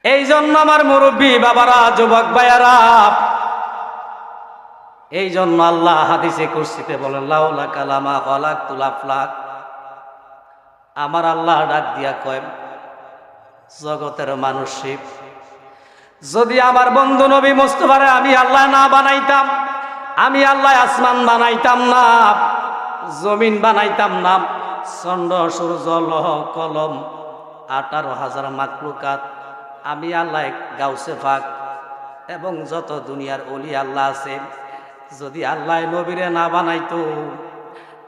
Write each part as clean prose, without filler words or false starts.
এই জন্য আমার মুরব্বী বাবারা, যুবক ভাইয়ারা, এই জন্য আল্লাহ হাদিসে কুরসিতে বলেন লাউলা কালামা খালাকতুল আফলাক। আমার আল্লাহ ডাক দিয়া কয়, জগতের মানুষ যদি আমার বন্ধু নবী মুস্তাফারে আমি আল্লাহ না বানাইতাম, আমি আল্লাহ আসমান বানাইতাম না, জমিন বানাইতাম না, চন্দ্র সূর্য লৌহ কলম 18,000 মাখলুকাত, আমি আল্লাহ গাউসে পাক এবং যত দুনিয়ার ওলি আল্লাহ আছে, যদি আল্লাহ নবীরে না বানাইতো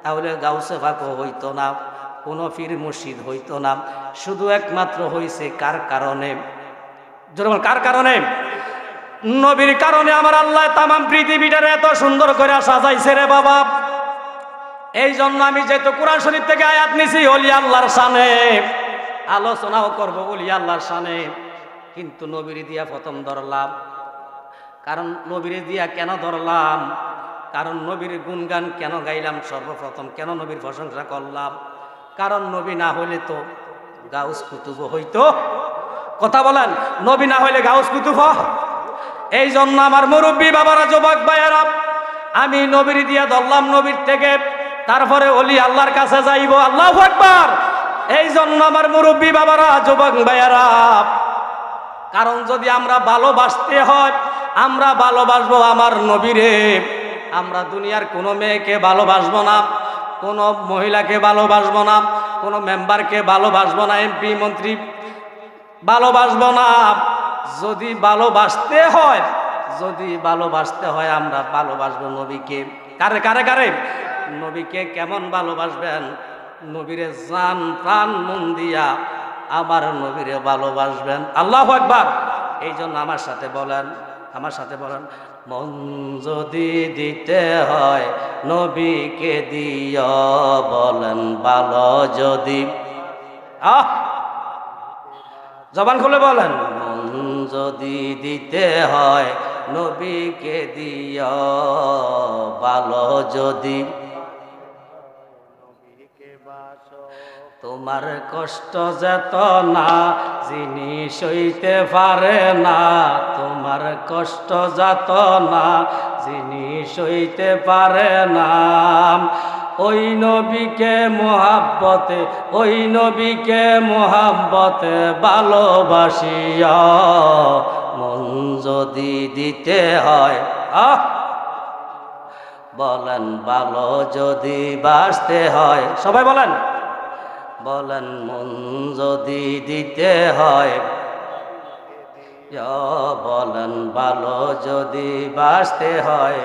তাহলে গাউসে পাকও হইতো না, কোনো পীর মুর্শিদ হইতো না। শুধু একমাত্র হইছে কার কারণে? যেরকম কার কারণে? নবীর কারণে আমার আল্লাহ তামাম পৃথিবীটারে এত সুন্দর করে সাজাইছে রে বাবা। এই জন্য আমি যেহেতু কোরআন শরীফ থেকে আয়াত নিছি ওলি আল্লাহর শানে, আলোচনাও করব ওলি আল্লাহর শানে, কিন্তু নবীর দিয়া প্রথম ধরলাম। কারণ নবীর দিয়া কেন ধরলাম? কারণ নবীর গুণগান কেন গাইলাম সর্বপ্রথম? কেন নবীর প্রশংসা করলাম? কারণ নবী না হইলে তো গাউস কুতুব হইতো। কথা বলেন, নবী না হইলে গাউস কুতুব। এই জন্য আমার মুরব্বী বাবারা, যুবক ভাইয়ারা, আমি নবীর দিয়া ধরলাম, নবীর থেকে তারপরে ওলি আল্লাহর কাছে যাইব। আল্লাহু আকবার। এই জন্য আমার মুরব্বী বাবারা, যুবক ভাইয়ারা, কারণ যদি আমরা ভালোবাসতে হয়, আমরা ভালোবাসবো আমার নবীরে। আমরা দুনিয়ার কোনো মেয়েকে ভালোবাসবো না, কোনো মহিলাকে ভালোবাসবো না, কোনো মেম্বারকে ভালোবাসবো না, এমপি মন্ত্রী ভালোবাসবো না। যদি ভালোবাসতে হয়, আমরা ভালোবাসবো নবীকে। কারে কারে কারে? নবীকে কেমন ভালোবাসবেন? নবীরে জান প্রাণ মন দিয়া আমার নবীরে ভালোবাসবেন। আল্লাহু আকবার। এই জন্য আমার সাথে বলেন, মন যদি দিতে হয় নবীকে দিও, বলেন ভালো যদি। জবান খুলে বলেন, মন যদি দিতে হয় নবীকে দিও, ভালো যদি। তোমার কষ্ট যেত না জিনিস হইতে পারে না, তোমার কষ্ট যত না জিনিস হইতে পারে না। ওই নবীকে মোহাব্বতে, ওই নবীকে মোহাব্বতে ভালোবাসিয়া মন যদি দিতে হয়, বলেন ভালো যদি বাসতে হয়। সবাই বলেন, মন যদি দিতে হয়, বলেন ভালো যদি বাসতে হয়।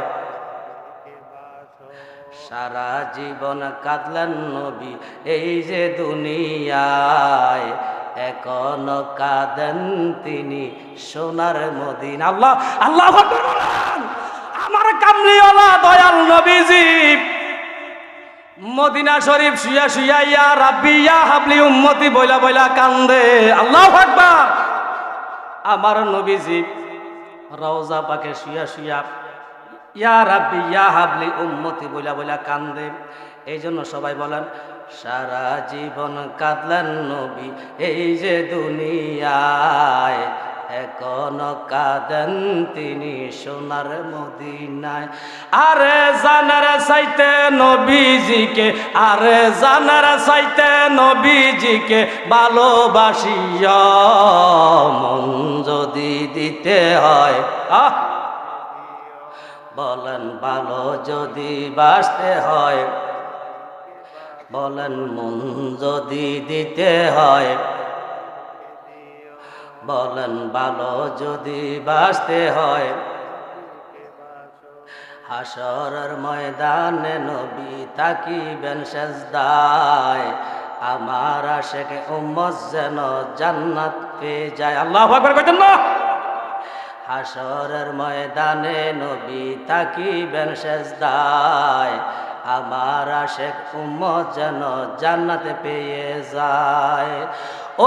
সারা জীবন কাঁদলেন নবী এই যে দুনিয়ায়, এখনো কাঁদেন তিনি সোনার মদিনা। আল্লাহ আল্লাহ বলেন, আমার কামলিওয়ালা দয়াল নবীজি মদিনা শরীফ শুয়া শুয়া ইয়া রাব্বি ইয়া হাবলি উম্মতি বইলা বইলা কান্দে। আল্লাহু আকবার। আমার নবীজি রওজা পাকে শুয়া শুয়া ইয়া রাব্বি ইয়া হাবলি উম্মতি বইলা বইলা কান্দে। এই জন্য সবাই বলেন, সারা জীবন কাঁদলেন নবী এই যে দুনিয়ায়, এখনো কাঁদেন তিনি সোনার মদিনায়। আরে জানার চাইতে নবীজিকে, আরে জানার চাইতে নবীজিকে ভালোবাসিয়া মন যদি দিতে হয়, বলেন ভালো যদি বাসতে হয়, বলেন মন যদি দিতে হয়, বলেন ভালো যদি বাসতে হয়। হাসরের ময়দানে নবী তাকিবেন সেজদায়, আমার আশিক উম্মত যেন জান্নাত পেয়ে যায়। আল্লাহু আকবার কইতেন না? হাসরের ময়দানে নবী তাকিবেন সেজদায়, আমার আশিক উম্মত যেন জান্নাতে পেয়ে যায়।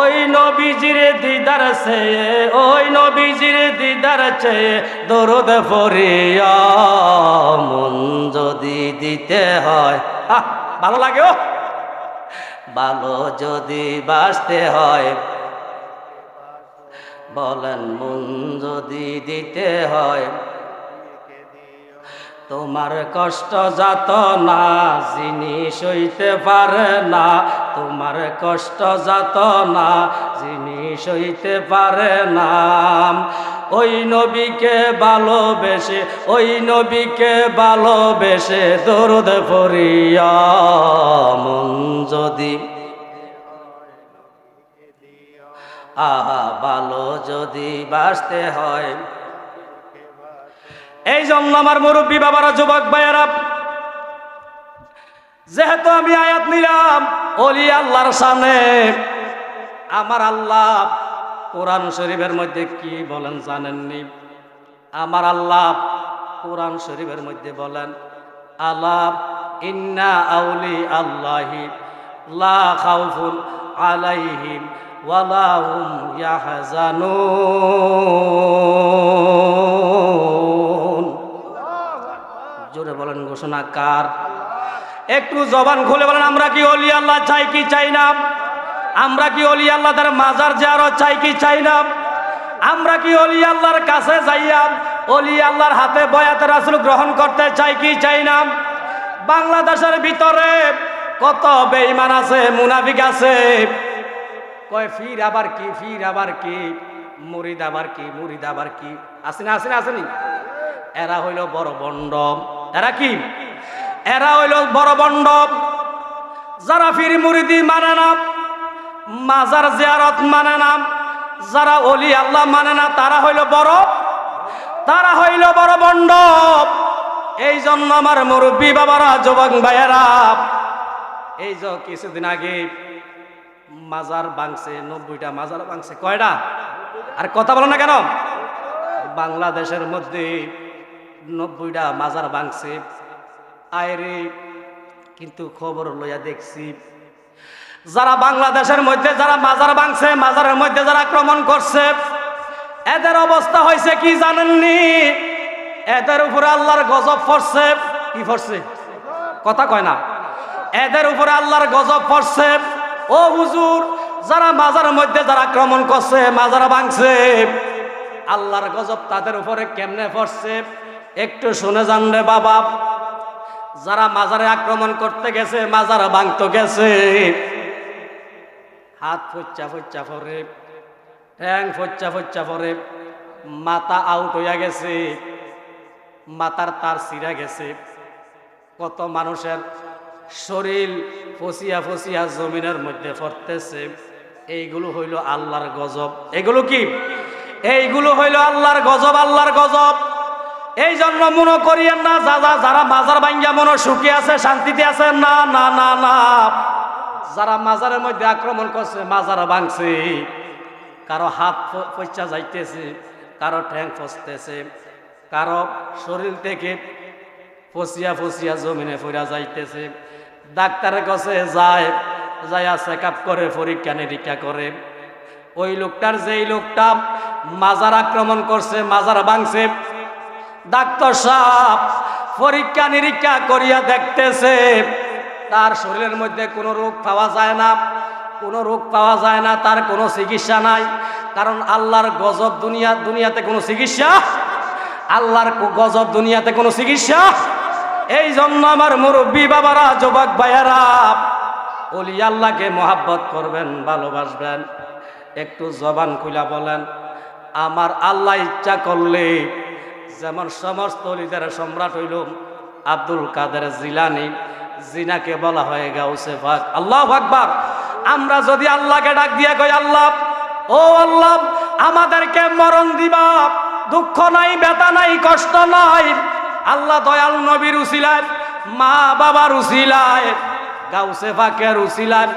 ওই নবীজির দিদার চেয়ে, ওই নবীজির দিদার চেয়ে দরুদ পড়িয়া মন যদি দিতে হয়, ভালো লাগে। ও ভালো যদি বাসতে হয়, বলেন মন যদি দিতে হয় তোমার কষ্ট যাত না যিনি সইতে পারে না, তোমার কষ্ট যাত না যিনি সইতে পারে না। ওই নবীকে ভালোবেসে, ওই নবীকে ভালোবেসে দরুদ পড়িয়া মন যদি ভালো যদি বাঁচতে হয়। এই জন্য আমার মুরব্বী বাবারা, যুবক ভাইয়েরা, যেহেতু আমি আয়াত নিলাম ওলি আল্লাহর সামনে, আমার আল্লাহ কোরআন শরীফের মধ্যে কি বলেন জানেননি? আমার আল্লাহ কোরআন শরীফের মধ্যে বলেন, আলা ইন্না আউলি আল্লাহি লা খাউফুন আলাইহিম ওয়ালা হুম ইয়াহজানুন। জোরে বলেন, ঘোষণা কার? একটু জবান খুলে বলেন, আমরা কি ওলি আল্লাহ চাই কি চাই না? আমরা কি ওলি আল্লাহ তার মাজার জিয়ারত চাই কি চাই না? আমরা কি ওলি আল্লাহর কাছে যাইয়া ওলি আল্লাহর হাতে বয়াতে রাসূল গ্রহণ করতে চাই কি চাই না? বাংলাদেশের ভিতরে কত বেঈমান আছে, মুনাফিক আছে, কয় ফির আবার কি, ফির আবার কি, মুরিদ আবার কি, মুরিদ আবার কি, আসেনি আসেনি আসেনি। এরা হইল বড় বন্ড। এরা কি? এরা হইল বড় বন্ড। যারা ফির মুরিদি মানে না, মাজার জিয়ারত মানে না, যারা ওলি আল্লাহ মানে না, তারা হইল বড় বন্ড। এই জন্য আমার মুরব্বী বাবারা, যুবক ভাইয়েরা, এই যে কিছুদিন আগে মাজার ভাঙছে, 90টা মাজার ভাঙছে। কয়টা? আর কথা বলো না কেন? বাংলাদেশের মধ্যে 90টা মাজার ভাঙছে। আয়রে, কিন্তু খবর লইয়া দেখছি, যারা বাংলাদেশের মধ্যে যারা মাজার ভাঙছে, মাজারের মধ্যে যারা আক্রমণ করছে, এদের অবস্থা হয়েছে কি জানেননি? এদের উপরে আল্লাহর গজব পড়ছে। কি পড়ছে? কথা কয় না। এদের উপরে আল্লাহর গজব পড়ছে। ও হুজুর, যারা মাজারের মধ্যে যারা আক্রমণ করছে, মাজার ভাঙছে, আল্লাহর গজব তাদের উপরে কেমনে পড়ছে একটু শুনে যান রে বাবা। যারা মাজারে আক্রমণ করতে গেছে, মাজার ভাঙতে গেছে, হাত ফচ্চা ফচ্চা পরে, ঠ্যাং ফচ্চা ফচ্চা পরে, মাথা আউট হইয়া গেছে, মাথার তার ছিঁড়া গেছে, কত মানুষের শরীর ফসিয়া ফসিয়া জমিনের মধ্যে পড়তেছে। এইগুলো হইল আল্লাহর গজব। এগুলো কি? এইগুলো হইল আল্লাহর গজব, আল্লাহর গজব। এই জন্য মনে করিয়েন না যারা মাজার ভাঙ্গিয়া মনে সুখী আছে, শান্তিতে আছে, না না না না। যারা মাজারের মধ্যে আক্রমণ করছে, মাজার ভাঙছে, কারো হাত পয়সা যাইতেছে, কারো ঠ্যাং ফসতেছে, কারো শরীর থেকে ফসিয়া ফসিয়া জমিনে ফিরা যাইতেছে। ডাক্তারের কাছে যায়া চেক আপ করে, পরীক্ষা নিরীক্ষা করে। ওই লোকটার, যেই লোকটা মাজার আক্রমণ করছে, মাজার ভাঙছে, ডাক্তার সাহেব পরীক্ষা নিরীক্ষা করিয়া দেখতেছে তার শরীরের মধ্যে কোনো রোগ পাওয়া যায় না, কোনো রোগ পাওয়া যায় না, তার কোনো চিকিৎসা নাই। কারণ আল্লাহর গজব দুনিয়াতে কোনো চিকিৎসা, আল্লাহর গজব দুনিয়াতে কোনো চিকিৎসা। এই জন্য আমার মুরব্বী বাবারা, যুবক ভাইয়েরা, ওলি আল্লাহকে মহাব্বত করবেন, ভালোবাসবেন। একটু জবান খুলা বলেন, আমার আল্লাহ ইচ্ছা করলে, যেমন সমস্ত অলিদের সম্রাট হইল আব্দুল কাদের জিলানী, জিনাকে বলা হয় গাউসে পাক। আল্লাহু আকবার। আমরা যদি আল্লাহকে ডাক দিয়ে কই, আল্লাহ, ও আল্লাহ, আমাদেরকে মরণ দিবা, দুঃখ নাই, ব্যথা নাই, কষ্ট নাই, আল্লাহ দয়াল নবীর উসিলায়, মা বাবার উসিলায়, গাউসে পাকের উসিলায়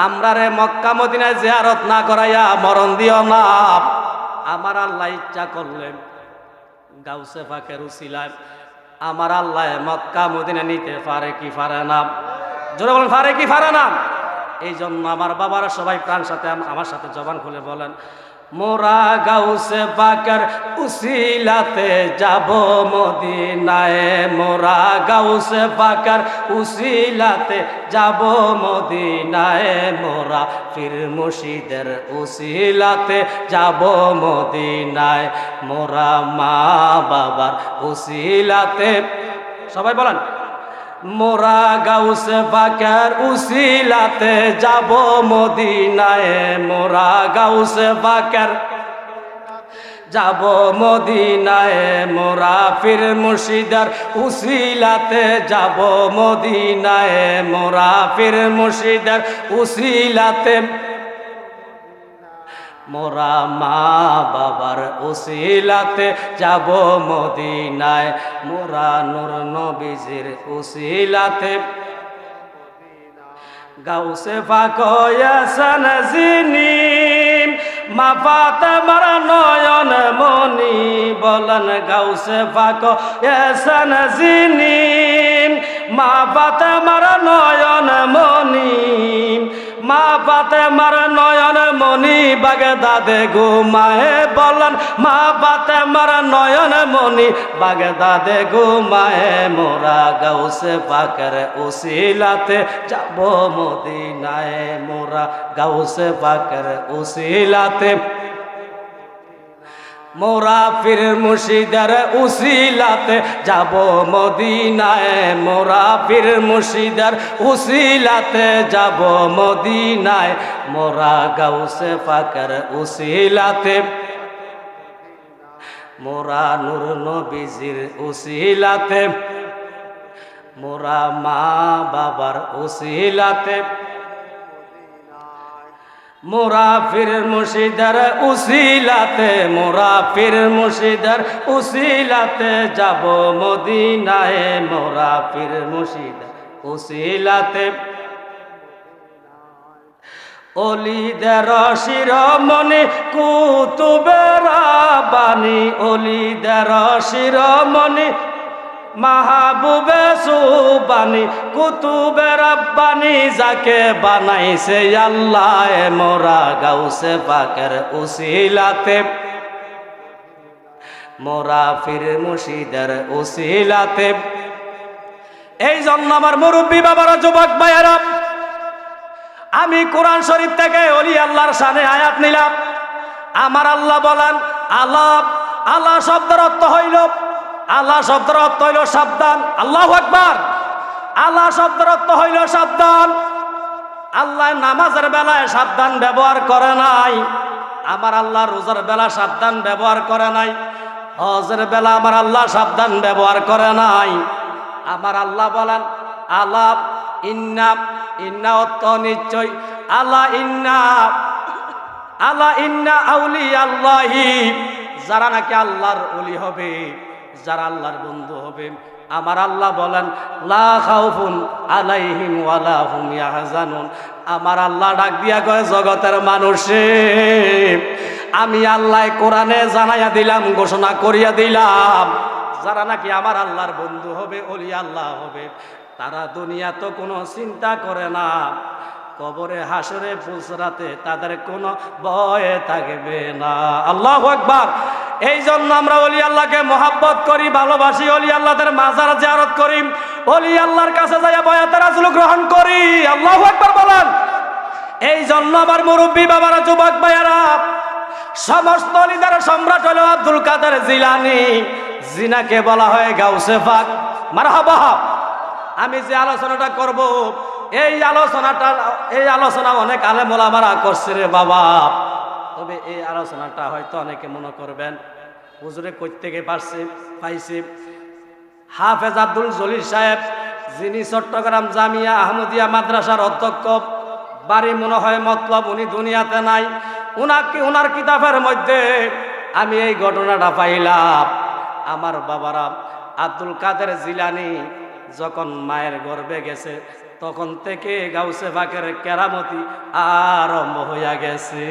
আমরা রে মক্কা মদিনায় জিয়ারত না করাইয়া মরণ দিও না। আমার আল্লাহ ইচ্ছা করলেন গাউসে পাকের উসিলায় আমার আল্লাহ মক্কা মদিনা নিতে পারে কি পারে না? জোরে বলেন, পারে কি পারে না? এই জন্য আমার বাবারা সবাই প্রাণ সাথে আমার সাথে জবান খুলে বলেন, মোরা গাউসে পাকের উসিলাতে যাব মদিনায়, মোরা গাউসে পাকের উসিলাতে যাব মদিনায়, মোরা পীর মুর্শিদের উসিলাতে যাব মদিনায়, মোরা মা বাবার উসিলাতে, সবাই বলেন, মোরা গাউসে পাকের উসিলাতে যাব মদিনায়, মোরা গাউসে পাকের যাব মদিনায়, মোরা পীর মুর্শিদের উসিলাতে যাব মদিনায়, মোরা পীর মুর্শিদের উসিলাতে, মোরা মা বাবার উসিলাতে যাব মদিনায়, মোরা নূর নবীজির উসিলাতে, গাউসে পাক হয়েছেন যিনি মা ফাতেমার নয়ন মনি, বলেন গাউসে পাক হয়েছেন যিনি মা ফাতেমার নয়ন মনি, মা ফাতেমার নয়ন মনি বাগদাদে ঘুমায়ে, বলেন মা ফাতেমার নয়ন মনি বাগদাদে ঘুমায়ে, মোরা গাউসে পাকের উসিলাতে যাব মদিনায়, মোরা গাউসে পাকের উসিলাতে, মোরা পীর মুর্শিদের উসিলাতে যাব মদিনায়, মোরা পীর মুর্শিদের উসিলাতে যাব মদিনায়, মোরা গাউসে পাকের উসিলাতে, মোরা নূর নবীজির উসিলাতে, মোরা মা বাবার উসিলাতে, মোরা পীর মুর্শিদের উসিলাতে, মোরা পীর মুর্শিদের উসিলাতে যাব মদিনায়, মোরা পীর মুর্শিদের উসিলাতে, অলিদের শিরোমণি কুতুবের রাব্বানি, অলিদের শিরোমণি মাহবুবে সুবানি, কুতুবে রাব্বানি যাকে বানাইছে আল্লাহ, মোরা গাউসে পাকের উসিলাতে, মোরা পীর মুর্শিদের উসিলাতে। এই জন্য আমার মুরব্বী বাবারা, যুবক ভাইয়েরা, আমি কোরআন শরীফ থেকে ওলি আল্লাহর শানে আয়াত নিলাম। আমার আল্লাহ বলেন, আল্লাহ, আল্লাহ শব্দের অর্থ হইল, আল্লাহ শব্দের অর্থ হইল সাবধান। আল্লাহু আকবার। আল্লাহ শব্দের অর্থ হইল সাবধান। আল্লাহ নামাজের বেলায় সাবধান ব্যবহার করে নাই, আমার আল্লাহ রোজার বেলা সাবধান ব্যবহার করে নাই, হজের বেলা আমার আল্লাহ সাবধান ব্যবহার করে নাই। আমার আল্লাহ বলেন, আল্লাহ ইন্না, ইন্না অর্থ নিশ্চয়, আল্লাহ ইন্না, আল্লাহ ইন্না আউলি আল্লাহি, যারা নাকি আল্লাহর ওলি হবে, যারা আল্লাহর বন্ধু হবে, আমার আল্লাহ বলেন লা খাউফুন আলাইহিম ওয়ালা হুম ইয়াহজানুন। আমার আল্লাহ ডাক দিয়া কয়, জগতের মানুষে আমি আল্লাহ কোরআনে জানাইয়া দিলাম, ঘোষণা করিয়া দিলাম, যারা নাকি আমার আল্লাহর বন্ধু হবে, ওলি আল্লাহ হবে, তারা দুনিয়া তো কোনো চিন্তা করে না, কবরে হাসরে পুসরাতে তাদের কোনো ভয় থাকবে না। আল্লাহু আকবার। এই জন্য আমরা ওলি আল্লাহকে মহাব্বত করি, ভালোবাসি, ওলি আল্লাহদের মাজার জিয়ারত করি, ওলি আল্লাহর কাছে যাইয়া বয়াতে রাসূল গ্রহণ করি। আল্লাহু আকবার বলেন। এই জন্য আমার মুরব্বী বাবারা, যুবক ভাইয়ারা, সমস্ত অলিদের সম্রাট হলো আব্দুল কাদের জিলানী, জিনাকে বলা হয় গাউসে পাক। মারহাবা। আমি যে আলোচনাটা করব, এই আলোচনা অনেক আলেম ওলামারা করছে রে বাবা। তবে এই আলোচনাটা হয়তো অনেকে মনে করবেন হুজুরে কই থেকে পাইছে। হাফেজ আব্দুল জলিল সাহেব, যিনি চট্টগ্রাম জামিয়া আহমদিয়া মাদ্রাসার অধ্যক্ষ, বাড়ি মনে হয় মতলব, উনি দুনিয়াতে নাই। উনার কিতাবের মধ্যে আমি এই ঘটনাটা পাইলাম। আমার বাবারা, আব্দুল কাদের জিলানী যখন মায়ের গর্ভে গেছে, তখন থেকে গাউসে পাকের কেরামতি আরম্ভ হইয়া গেছে।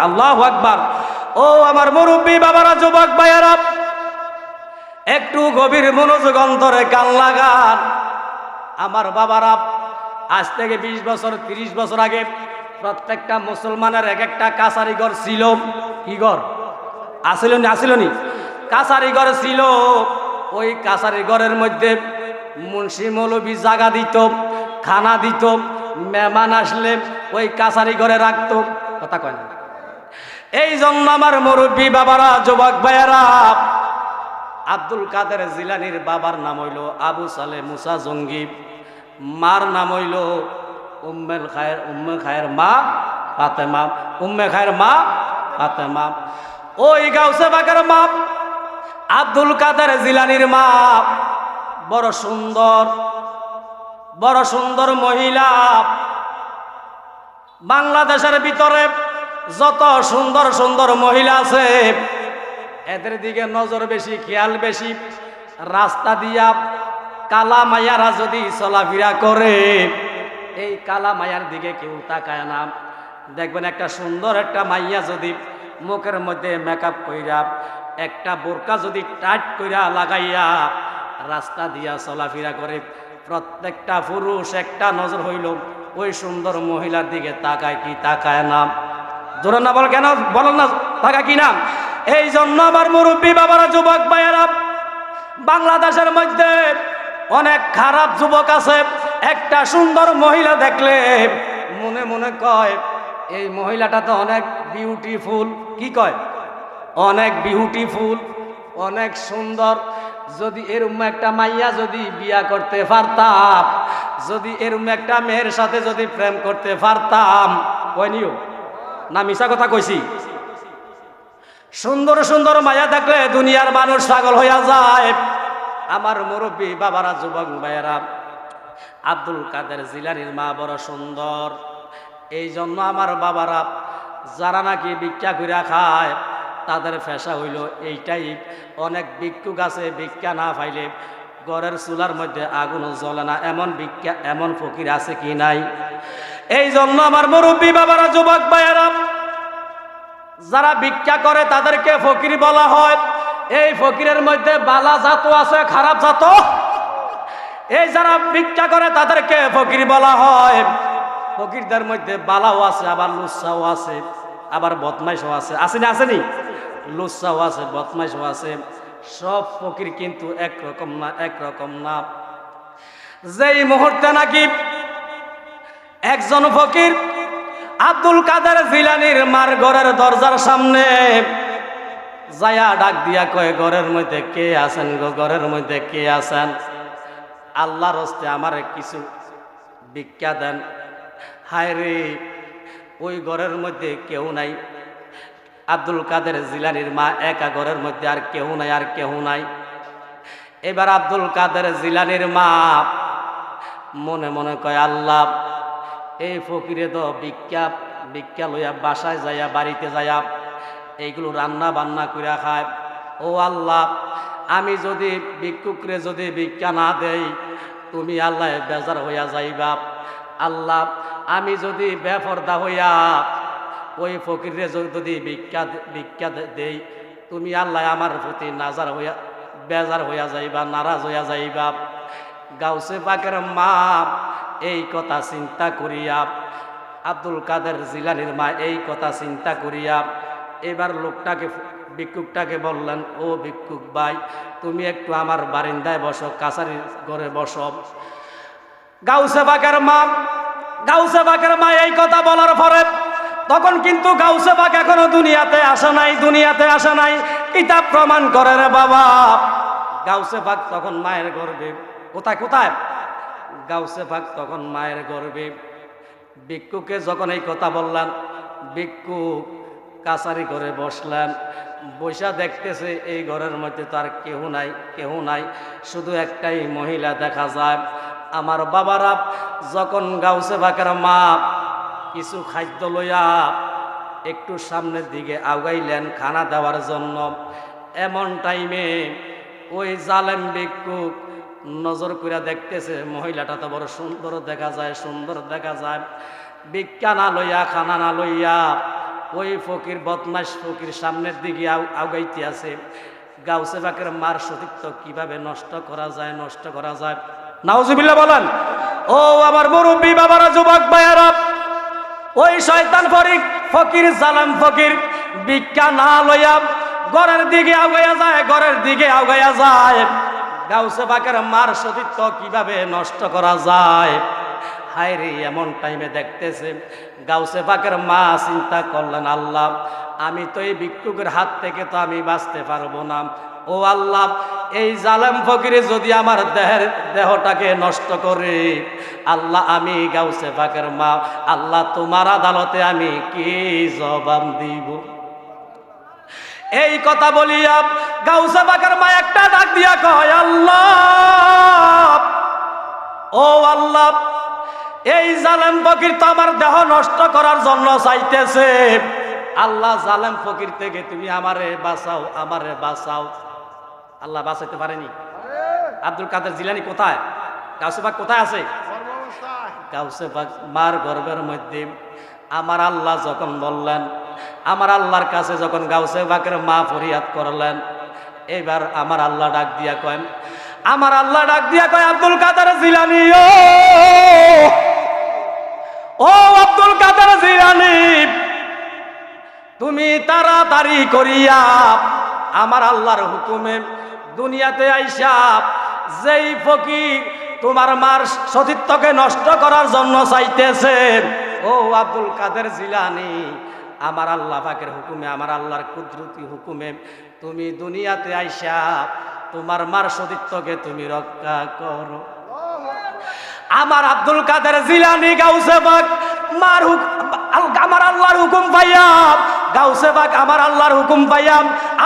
আল্লাহু আকবার। ও আমার মুরব্বী বাবারা, যুবক ভাইয়েরা, একটু গভীর মনোযোগ অন্তরে কান লাগান। আমার বাবারা, আজ থেকে 20 বছর 30 বছর আগে প্রত্যেকটা মুসলমানের এক একটা কাছারি ঘর ছিল। কি ঘর? আসিল নি? কাছারি ঘর ছিল। ওই কাছারি ঘরের মধ্যে মুন্সি মৌলবী জাগা দিত, খানা দিত, মেহমান আসলে ওই কাছারি ঘরে রাখতো। কথা কয় না? এই জন্য আমার মুরব্বী বাবারা, যুবক ভাইয়েরা, আব্দুল কাদের জিলানীর বাবার নাম হইল আবু সালে মুসা জঙ্গি, মার নাম হইল উম্মে খায়ের মা ফাতেমা। ওই গাউসে বাগের মা আব্দুল কাদের জিলানীর মা বড় সুন্দর মহিলা। বাংলাদেশের ভিতরে যত সুন্দর সুন্দর মহিলা আছে, এদের দিকে নজর বেশি, খেয়াল বেশি। রাস্তা দিয়া কালা মায়ারা যদি চলাফেরা করে, এই কালা মায়ার দিকে কেউ তাকায় না। দেখবেন একটা সুন্দর একটা মাইয়া যদি মুখের মধ্যে মেকআপ কইরা, একটা বোরকা যদি টাইট কইরা লাগাইয়া রাস্তা দিয়া চলাফেরা করে, প্রত্যেকটা পুরুষ একটা নজর হইল ওই সুন্দর মহিলার দিকে তাকায় কি তাকায় না? জোরে না বল কেন? বলেন না তাকায় কি না? এই জন্য আমার মুরব্বী বাবারা, যুবক ভাইয়েরা, বাংলাদেশের মধ্যে অনেক খারাপ যুবক আছে। একটা সুন্দর মহিলা দেখলে মনে মনে কয় এই মহিলাটা তো অনেক বিউটিফুল। কি কয়? অনেক বিউটিফুল, অনেক সুন্দর। যদি এরকম একটা মাইয়া যদি বিয়া করতে পারতাম, যদি এরকম একটা মেয়ের সাথে যদি প্রেম করতে পারতাম, কইনিও না মিছা কথা কইছি? সুন্দর সুন্দর মায়া দেখলে দুনিয়ার মানুষ পাগল হইয়া যায়। আমার মুরব্বী বাবারা, যুবক ভাইয়েরা, আব্দুল কাদের জিলানীর মা বড় সুন্দর। এই জন্য আমার বাবারা, যারা নাকি ভিক্ষা কইরা খায়, তাদের পেশা হইল এইটাই। অনেক ভিক্ষুক আছে, ভিক্ষা না পাইলে ঘরের চুলার মধ্যে আগুনও জ্বলে না, এমন ফকির আছে কি নাই? এই জন্য আমার মুরব্বী বাবারা, যুবক ভাইয়েরা, যারা ভিক্ষা করে তাদেরকে ফকির বলা হয়। এই ফকিরের মধ্যে বালা জাতও আছে, খারাপ জাত। এই যারা ভিক্ষা করে তাদেরকে ফকির বলা হয়। ফকিরদের মধ্যে বালাও আছে, আবার লুচ্ছাও আছে, আবার বদমাইশও আছে। আসেনি? আসেনি? লুচ্ছাও আছে, বদমাইশও আছে। সব ফকির কিন্তু একরকম না। যেই মুহূর্তে নাকি একজন ফকির আব্দুল কাদের জিলানীর মার ঘরের দরজার সামনে যায়া ডাক দিয়া কয়, ঘরের মধ্যে কে আছেন গো? ঘরের মধ্যে কে আছেন? আল্লাহর হস্তে আমার কিছু ভিক্ষা দেন। হায় রে, ওই ঘরের মধ্যে কেউ নাই। আব্দুল কাদের জিলানীর মা একা, ঘরের মধ্যে আর কেউ নাই। এবার আব্দুল কাদের জিলানীর মা মনে মনে কয়, আল্লাহ, এই ফকিরে তো ভিক্ষা লইয়া বাসায় যাইয়া, বাড়িতে যাইয়া এইগুলো রান্না বান্না কইরা খায়। ও আল্লাহ, আমি যদি ভিক্ষুকরে যদি ভিক্ষা না দেই, তুমি আল্লাহ বেজার হইয়া যাইবা। আল্লাহ, আমি যদি বেপরদা হইয়া ওই ফকিরে যদি ভিক্ষা দেই, তুমি আল্লাহ আমার প্রতি বেজার হইয়া যাইবা, নারাজ হইয়া যাইবা। গাউসে পাকের মা এই কথা চিন্তা করিয়া, আব্দুল কাদের জিলানীর মা এই কথা চিন্তা করিয়া এবার ভিক্ষুকটাকে বললেন, ও ভিক্ষুক ভাই, তুমি একটু আমার বারিন্দায় বসো, কাছারির ঘরে বসো। গাউসে পাকের মা এই কথা বলার পরে তখন কিন্তু গাউসে পাক এখনো দুনিয়াতে আসে নাই। কিতাব প্রমাণ করে রে বাবা। গাউসে পাক তখন মায়ের গর্ভে। কোথায়? গাউসে পাক তখন মায়ের গর্ভে। ভিক্ষুকে যখন এই কথা বললেন, ভিক্ষুক কাছারি ঘরে বসলেন। বৈশা দেখতেছে এই ঘরের মধ্যে তো আর কেউ নাই, শুধু একটাই মহিলা দেখা যায়। আমার বাবারা, যখন গাউসে পাকের মা কিছু খাদ্য লইয়া একটু সামনের দিকে আগাইলেন খানা দেওয়ার জন্য, এমন টাইমে ওই জালেম ভিক্ষুক নজর করে দেখতেছে মহিলাটা তো বড় সুন্দর দেখা যায়। ভিক্ষা না লইয়া, খানা না লইয়া ওই ফকির, বদমাশ ফকির সামনের দিকে আগাইতে আছে। গাউসে পাকের মার সতীত্ব কিভাবে নষ্ট করা যায়। নাউজুবিল্লাহ বলেন। ও আমার মুরব্বী বাবারা, যুবক ভাইয়ারা, ওই শয়তান ফকির জালেম ফকির ভিক্ষা না লইয়া ঘরের দিকে আগাইয়া যায়, ঘরের দিকে আগাইয়া যায়। গাউসে পাকের মার সতীত্ব কিভাবে নষ্ট করা যায়। হায় রে, এমন টাইমে দেখতেছে গাউসে পাকের মা চিন্তা করলেন, আল্লাহ আমি তো এই ভিক্ষুকের হাত থেকে তো আমি বাঁচতে পারবো না। ও আল্লাহ, এই জালেম ফকিরে যদি আমার দেহটাকে নষ্ট করে, আল্লাহ আমি গাউসে পাকের মা, আল্লাহ তোমার আদালতে আমি কি জবাব দিব? এই কথা বলিয়া গাউসে পাকের মা একটা ডাক দিয়া কয়, আল্লাহ, ও আল্লাহ, এই জালেম ফকির তো আমার দেহ নষ্ট করার জন্য চাইতেছে। আল্লাহ, জালেম ফকির থেকে তুমি আমারে বাঁচাও, আমারে বাঁচাও। আল্লাহ বাঁচাইতে পারেনি। আব্দুল কাদের জিলানী কোথায়? গাউসে পাক কোথায় আছে? গাউসে পাক মার গর্ভের মধ্যে। আমার আল্লাহ যখন বললেন, আমার আল্লাহর কাছে যখন গাউসে পাকের মা ফরিয়াদ করলেন, এবার আমার আল্লাহ ডাক দিয়া কয়, আমার আল্লাহ ডাক দিয়া কয়, আব্দুল কাদের জিলানী, ও আব্দুল কাদের জিলানী, তুমি তাড়াতাড়ি করিয়া আমার আল্লাহর হুকুমে দুনিয়াতে আইসা যেই ফকির তোমার মার সতীত্বকে নষ্ট করার জন্য চাইতেছে, ও আব্দুল কাদের জিলানী, আমার আল্লাহ পাকের হুকুমে, আমার আল্লাহর কুদরতি হুকুমে তুমি দুনিয়াতে আইসা তোমার মার সতীত্বকে তুমি রক্ষা করো। আমার আব্দুল কাদের জিলানী গাউসে পাক মার আমার আল্লাহর হুকুম পাইয়া, গাউসে পাক আমার আল্লাহর হুকুম পাইয়া,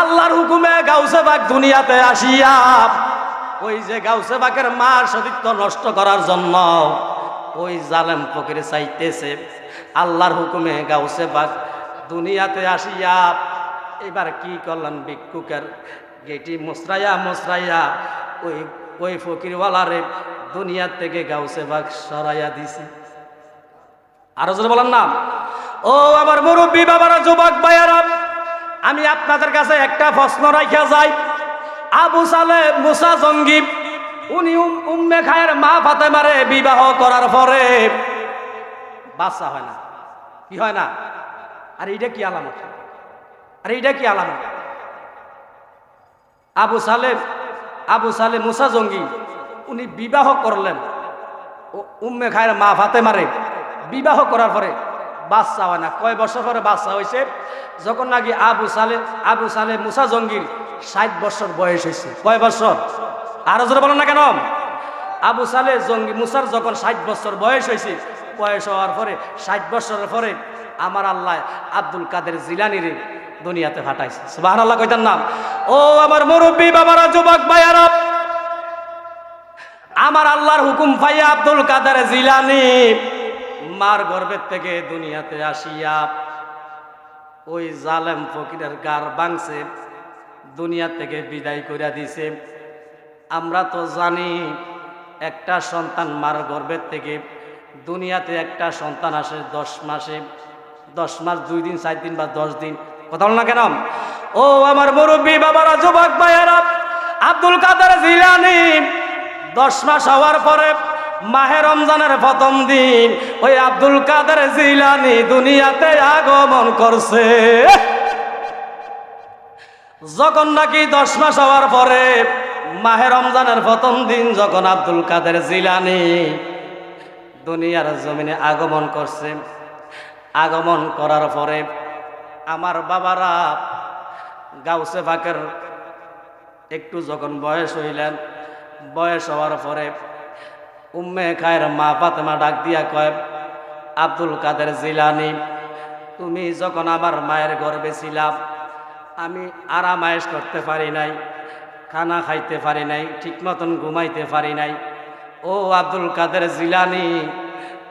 আল্লাহর হুকুমে গাউসে পাক দুনিয়াতে আসিয়া ওই যে গাউসে পাকের মার সতীত্ব নষ্ট করার জন্য ওই জালেম ফকির চাইতেছে, আল্লাহর হুকুমে গাউসে পাক দুনিয়াতে আসিয়া এবার কি করলেন, ভিক্ষুকের গেটি মুসরাইয়া ওই ফকিরওয়ালারে দুনিয়া থেকে গাউসে পাক সরাইয়া দিছে। আরো যদি বলেন না, ও আমার মুরব্বী বাবারা, যুবক ভাইয়ারা, আমি আপনাদের কাছে একটা প্রশ্ন রাখা যাই। আবু সালেহ মুসা জঙ্গি, উনি উম্মে খায়ের মা ফাতেমারে বিবাহ করার পরে বাচ্চা হয় না। কি হয় না? আর এইটা কি আলামত? আর এইটা কি আলামত? আবু সালেহ মুসা জঙ্গি উনি বিবাহ করলেন, উম্মে খায়ের মা ফাতেমারে বিবাহ করার পরে বাচ্চা হয় না। কয় বছর পরে বাচ্চা হয়েছে? যখন নাকি আবু সালেহ মুসা জঙ্গির 60 বছর বয়স হয়েছে। কয় বছর? আরো জোরে বলেন না কেন? আবু সালেহ জঙ্গি মুসার যখন 60 বছর বয়স হয়েছে, বয়স হওয়ার পরে 60 বছরের পরে আমার আল্লাহ আব্দুল কাদের জিলানীর দুনিয়াতে পাঠাইছে। সুবহানাল্লাহ কইতাম না? ও আমার মুরব্বী বাবারা, যুবক ভাইয়ারা, আমার আল্লাহর হুকুম পাইয়া আব্দুল কাদের জিলানী মার গর্ভের থেকে দুনিয়াতে আসিয়া ওই জালেম ফকিরের গার ভাঙছে, দুনিয়া থেকে বিদায় করিয়া দিছে। আমরা তো জানি একটা সন্তান মার গর্ভের থেকে দুনিয়াতে একটা সন্তান আসে 10 মাসে, 10 মাস 2 দিন 4 দিন বা 10 দিন। কথা বল না কেন? ও আমার মুরব্বী বাবারা, যুবক ভাইয়ারা, আব্দুল কাদের জিলানী 10 মাস হওয়ার পরে মাহে রমজানের প্রথম দিন ওই আব্দুল কাদের জিলানী দুনিয়াতে আগমন করছে। যখন নাকি 10 মাস হওয়ার পরে মাহে রমজানের প্রথম দিন যখন আব্দুল কাদের জিলানী দুনিয়ার জমিনে আগমন করছে, আগমন করার পরে আমার বাবারা গাউসে পাকের একটু যখন বয়স হইলেন, বয়স হওয়ার পরে উম্মে খায়ের মা ফাতেমা ডাক দিয়া কয়, আব্দুল কাদের জিলানী, তুমি যখন আমার মায়ের গর্ভে ছিলাম, আমি আরাম আয়েশ করতে পারি নাই, খানা খাইতে পারি নাই, ঠিক মতন ঘুমাইতে পারি নাই। ও আব্দুল কাদের জিলানী,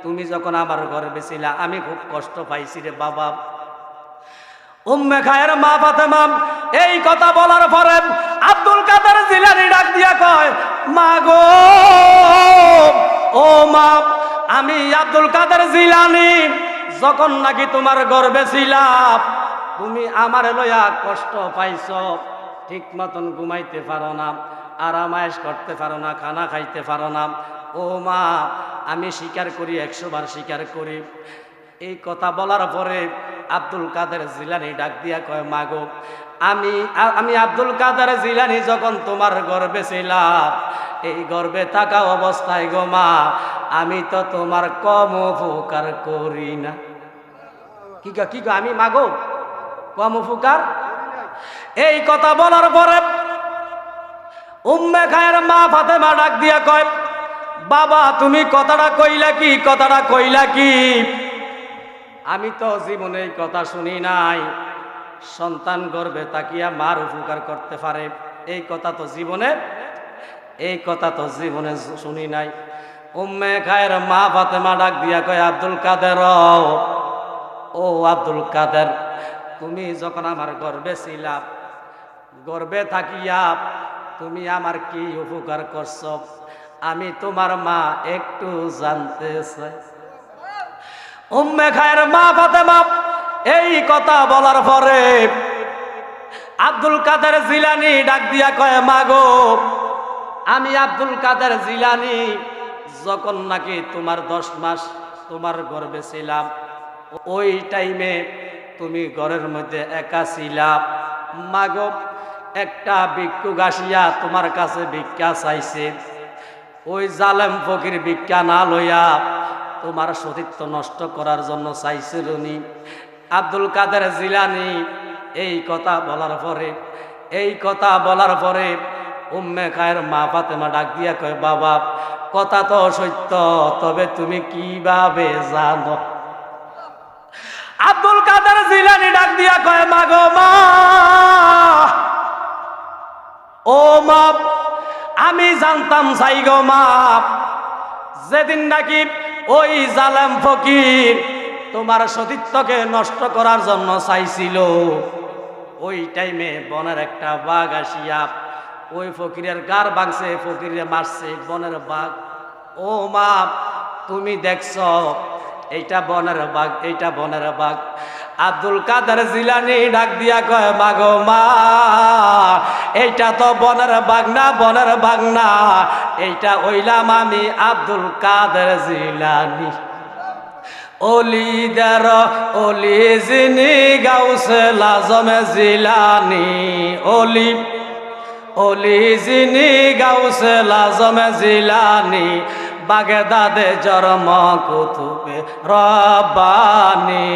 তুমি যখন আমার গর্ভে ছিলা আমি খুব কষ্ট পাইছি রে বাবা। উম্মে খায়ের মা ফাতেমা এই কথা বলার পরে আব্দুল কাদের জিলানী ডাক দিয়া কয়, মা গো, ও মা, আমি আব্দুল কাদের জিলানী যখন নাকি তোমার গর্ভে ছিলাম তুমি আমার লইয়া কষ্ট পাইছ, ঠিক মতন ঘুমাইতে পারো না, আরাম আয়েশ করতে পারো না, খানা খাইতে পারো না। ও মা, আমি স্বীকার করি, 100 বার স্বীকার করি, এই কথা বলার পরে আব্দুল কাদের জিলানী ডাক দিয়া কয়, মাগো আমি আব্দুল কাদের জিলানী যখন তোমার গর্ভে ছিলাম, এই গর্ভে থাকা অবস্থায় গো মা, আমি তো তোমার কম উপকার করি না। কি গো আমি মাগো কম উপকার? এই কথা বলার পরে উম্মে খায়ের মা ফাতেমা ডাক দিয়া কয়, বাবা তুমি কথাটা কইলা কি? আমি তো জীবনে এই কথা শুনি নাই, সন্তান গর্ভে তাকিয়া মার উপকার করতে পারে, এই কথা তো জীবনে শুনি নাই। উম্মে খায়ের মা ফাতেমা ডাক দিয়া কয়, আব্দুল কাদের, ও আব্দুল কাদের, তুমি যখন আমার গর্ভে ছিলা, গর্ভে থাকিয়া তুমি আমার কি উপকার করছ, আমি তোমার মা একটু জানতে চাই। উম্মে খায়ের মা ফাতেমা এই কথা বলার পরে আব্দুল কাদের জিলানী ডাক দিয়া কয়, মাগো আমি আব্দুল কাদের জিলানী যখন নাকি তোমার 10 মাস তোমার গর্ভে ছিলাম, ওই টাইমে তুমি ঘরের মধ্যে একা ছিলা। মাগো একটা ভিক্ষুক আসিয়া তোমার কাছে ভিক্ষা চাইছে, ওই জালেম ফকির ভিক্ষা না লইয়া তোমার সতীত্ব নষ্ট করার জন্য চাইছিল নি। আব্দুল কাদের জিলানী এই কথা বলার পরে উম্মে খায়ের মা ফাতেমা ডাক দিয়া কয়, বাবা কথা তো সত্য, তবে তুমি কিভাবে জানো? আব্দুল কাদের জিলানী ডাক দিয়া কয়, মাগো মা, ও মা, আমি জানতাম চাই গো মা, যেদিন নাকি ওই জালেম ফকির তোমার সতীত্বকে নষ্ট করার জন্য চাইছিল, ওই টাইমে বনের একটা বাঘ আসিয়া ওই ফকিরের গার ভাঙছে, ফকিরে মারছে বনের বাঘ। ও মা তুমি দেখছ এইটা বনের বাঘ। আব্দুল কাদের জিলানী ডাক দিয়া কয়, মাগো মা, এইটা তো বনের বাঘ না, এইটা হইলাম আমি আব্দুল কাদের জিলানী। অলিদের অলি যিনি গাউসে লাজমে জিলানী, অলি যিনি গাউসে লাজমে জিলানী, বাগদাদে জন্ম কুতুবে রব্বানি।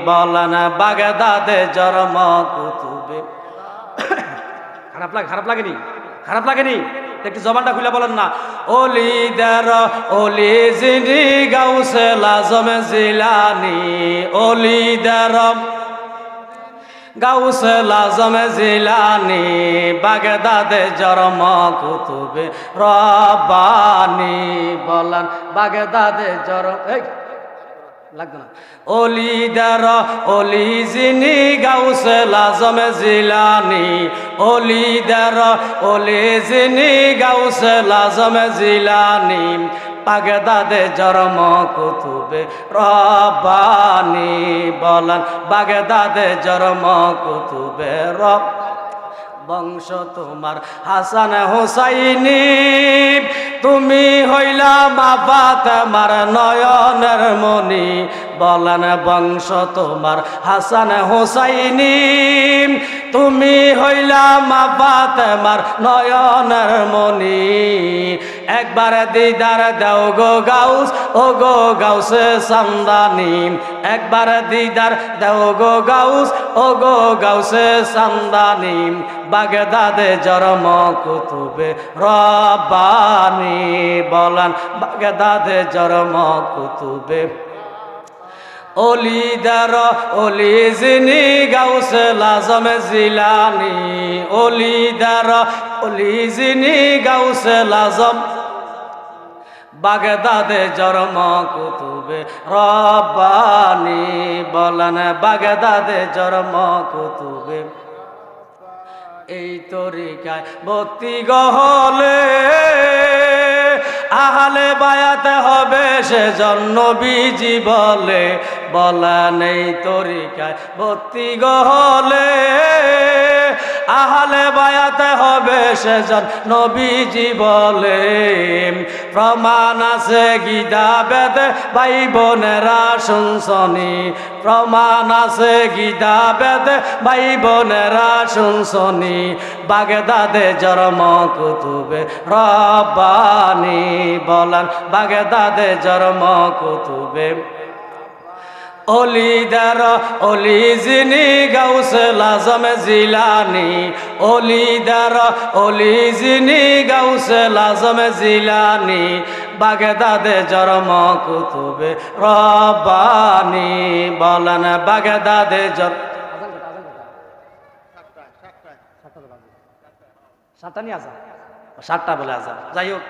বলেন বাগদাদে জন্ম কুতুবে। খারাপ লাগেনি? একটু জবানটা খুলে বলেন না। অলিদের অলি যিনি গাউসে লাজমে জিলানী, অলিদের গাউসে লাজমে জিলানী, বাগদাদে জন্ম কুতুবে রব্বানি। বলেন বাগদাদে লাগবে না। অলিদের অলি যিনি গাউসে লাজমে জিলানী, অলিদের অলি যিনি গাউসে লাজমে জিলানী, বাগদাদে জন্ম কুতুবে রব্বানি। বলেন বাগদাদে জন্ম কুতুবে বংশ তোমার হাসান হুসাইনি, তুমি হইলা মা ফাতেমার নয়নের মনি। বলেন বংশ তোমার হাসান হুসাইনি, তুমি হইলা মা ফাতেমার নয়নের মনি। একবার দিদার দাও গো গাউস, ও গো গাউসে সামদানি। একবার দিদার দাও গো গাউস, ও গো গাউসে সামদানি। বাগদাদে জন্ম কুতুবে রব্বানি। বলেন বাগদাদে জন্ম কুতুবে। অলিদের অলি যিনি গাউসে লাজমে জিলানী, অলিদের অলি যিনি গাউসে লাজম, বাগদাদে জন্ম কুতুবে রব্বানি। বলেন বাগদাদে জন্ম কুতুবে। এই তরিকায় ভক্তি গহলে আহলে বায়াতে হবে সেজন্য নবীজি বলে। বলেন এই তরিকায় ভক্তি গহলে আহলে বায়াতে হবে সেজন নবীজি বলে প্রমাণ আছে গীতা বেদে ভাই বোনেরা শুনছনি প্রমাণ আছে গীতা বেদে ভাই বোনেরা শুনছনি বাগদাদে জন্ম কুতুবে রব্বানি বলেন বাগদাদে জন্ম কুতুবে অলিদার অলি যিনি গাউসুল আজম জিলানি অলিদার অলি যিনি গাউসুল আজম জিলানি বাগদাদে জন্ম কুতুবে রব্বানি বলেন বাগদাদে সাতটা বলে আজান যাই হোক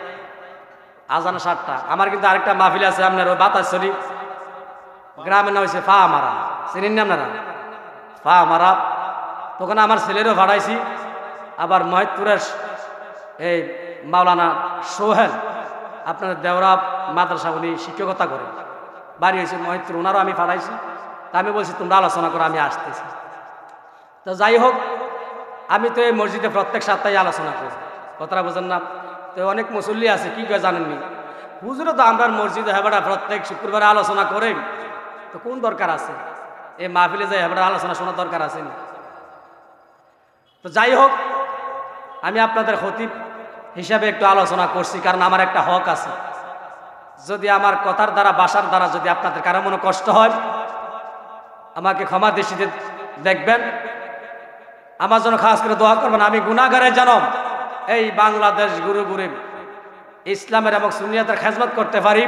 আজান 7টা আমার কিন্তু আরেকটা মাহফিল আছে আপনার ওই বাতাস শরীফ গ্রামের নাম হয়েছে ফা মারা চিনেন না আপনারা ফা মারা তখন আমার ছেলেরও ভাড়াইছি আবার মহিদপুরের এই মাওলানা সোহেল আপনার দেওরা মাদ্রাসা উনি শিক্ষকতা করে বাড়ি হয়েছে মহিদপুর ওনারও আমি ভাড়াইছি তা আমি বলছি তোমরা আলোচনা করো আমি আসতেছি তো যাই হোক আমি তো এই মসজিদে প্রত্যেক সপ্তাহে আলোচনা করি কথাটা বোঝেন না তো অনেক মুসল্লি আছে কি করে জানেননি হুজুরও তো আমরা মসজিদে হেবাটা প্রত্যেক শুক্রবারে আলোচনা করে তো কোন দরকার আছে এই মাহফিলে যে হেবাটা আলোচনা শোনার দরকার আছে না তো যাই হোক আমি আপনাদের খতিব হিসাবে একটু আলোচনা করছি কারণ আমার একটা হক আছে যদি আমার কথার দ্বারা বাসার দ্বারা যদি আপনাদের কারো মনে কষ্ট হয় আমাকে ক্ষমা দৃষ্টিতে দেখবেন আমার জন্য খাস করে দোয়া করবেন আমি গুনাহগারের জনম এই বাংলাদেশ ঘুরে ঘুরে ইসলামের এবং সুন্নিয়তের খেজমত করতে পারি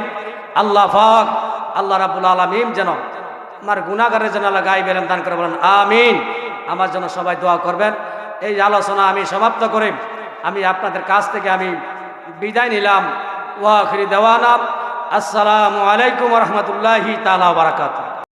আল্লাহ পাক আল্লাহ রাব্বুল আলামিন যেন আমার গুনাহগারের জন্য আল্লাহ গায়েব ইলম দান করে বলেন আমিন আমার জন্য সবাই দোয়া করবেন এই আলোচনা আমি সমাপ্ত করে আমি আপনাদের কাছ থেকে আমি বিদায় নিলাম ওয়া আখিরি দাওয়ানা আসসালামু আলাইকুম ওয়া রাহমাতুল্লাহি তাআলা ওয়া বারাকাতুহু।